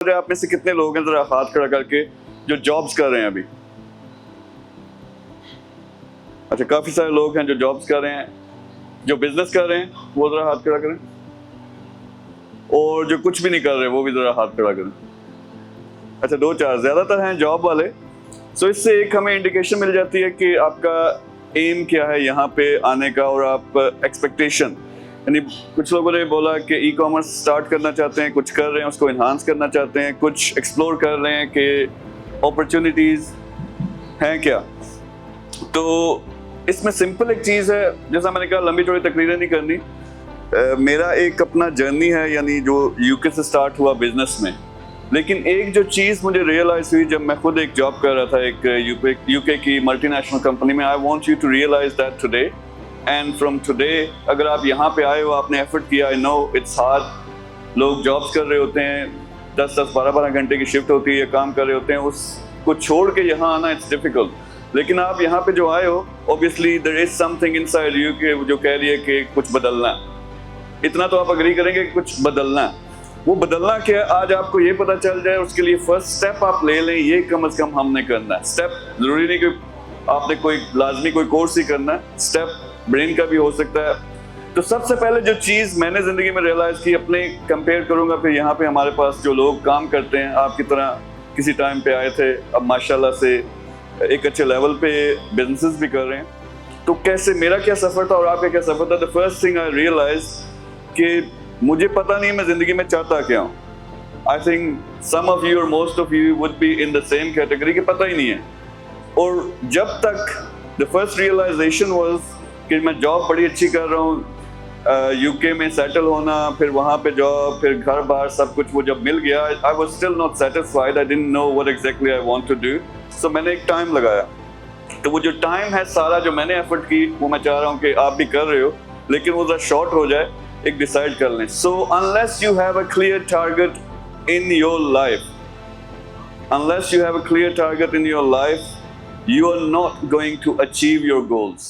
آپ میں سے کتنے لوگ ہیں ذرا ہاتھ کھڑا کر کے جو جابس کر رہے ہیں ابھی؟ اچھا کافی سارے لوگ ہیں جو جابس کر رہے ہیں. جو بزنس کر رہے ہیں وہ ذرا ہاتھ کھڑا کریں, اور جو کچھ بھی نہیں کر رہے وہ بھی ذرا ہاتھ کھڑا کریں. اچھا دو چار زیادہ تر ہیں جاب والے. سو اس سے ایک ہمیں انڈیکیشن مل جاتی ہے کہ آپ کا ایم کیا ہے یہاں پہ آنے کا, اور آپ ایکسپیکٹیشن, یعنی کچھ لوگوں نے بولا کہ ای کامرس سٹارٹ کرنا چاہتے ہیں, کچھ کر رہے ہیں اس کو انہانس کرنا چاہتے ہیں, کچھ ایکسپلور کر رہے ہیں کہ اپرچونیٹیز ہیں کیا. تو اس میں سمپل ایک چیز ہے, جیسا میں نے کہا لمبی چوڑی تقریریں نہیں کرنی. میرا ایک اپنا جرنی ہے, یعنی جو یو کے سے سٹارٹ ہوا بزنس میں. لیکن ایک جو چیز مجھے ریئلائز ہوئی جب میں خود ایک جاب کر رہا تھا ایک یو کے کی ملٹی نیشنل کمپنی میں. I want you to realize that today and from today. اگر آپ یہاں پہ آئے ہو, آپ نے ایفرٹ کیا, آئی نو اٹس ہارڈ. لوگ جابس کر رہے ہوتے ہیں, 10-12 گھنٹے کی شفٹ ہوتی ہے, یا کام کر رہے ہوتے ہیں, اس کو چھوڑ کے یہاں آنا اٹس ڈیفیکلٹ. لیکن آپ یہاں پہ جو آئے ہو, obviously there is something inside you کہ جو کہہ رہی ہے کہ کچھ بدلنا ہے. اتنا تو آپ اگری کریں گے کہ کچھ بدلنا ہے. وہ بدلنا کیا آج آپ کو یہ پتہ چل جائے, اس کے لیے فرسٹ سٹیپ آپ لے لیں. یہ کم از کم ہم نے کرنا ہے. سٹیپ ضروری نہیں کہ آپ نے کوئی لازمی کوئی کورس ہی کرنا ہے, سٹیپ برین کا بھی ہو سکتا ہے. تو سب سے پہلے جو چیز میں نے زندگی میں ریئلائز کی, اپنے کمپیئر کروں گا پھر یہاں پہ ہمارے پاس جو لوگ کام کرتے ہیں آپ کی طرح کسی ٹائم پہ آئے تھے, اب ماشاءاللہ سے ایک اچھے لیول پہ بزنسز بھی کر رہے ہیں. تو کیسے میرا کیا سفر تھا اور آپ کا کیا سفر تھا؟ the first thing I realized کہ مجھے پتہ نہیں میں زندگی میں چاہتا کیا ہوں. I think some of you or most of you would be in the same category کہ پتہ ہی نہیں ہے. اور جب تک the first realization was کہ میں جاب بڑی اچھی کر رہا ہوں, یو کے میں سیٹل ہونا, پھر وہاں پہ جاب, پھر گھر بار سب کچھ وہ جب مل گیا, I was still not satisfied. I didn't know what exactly I want to do. So میں نے ایک ٹائم لگایا. تو وہ جو ٹائم ہے سارا جو میں نے ایفرٹ کی, وہ میں چاہ رہا ہوں کہ آپ بھی کر رہے ہو, لیکن وہ ذرا شارٹ ہو جائے, ایک ڈیسائیڈ کر لیں. So unless you have a clear target in your life, unless you have a clear target in your life, you are not going to achieve your goals.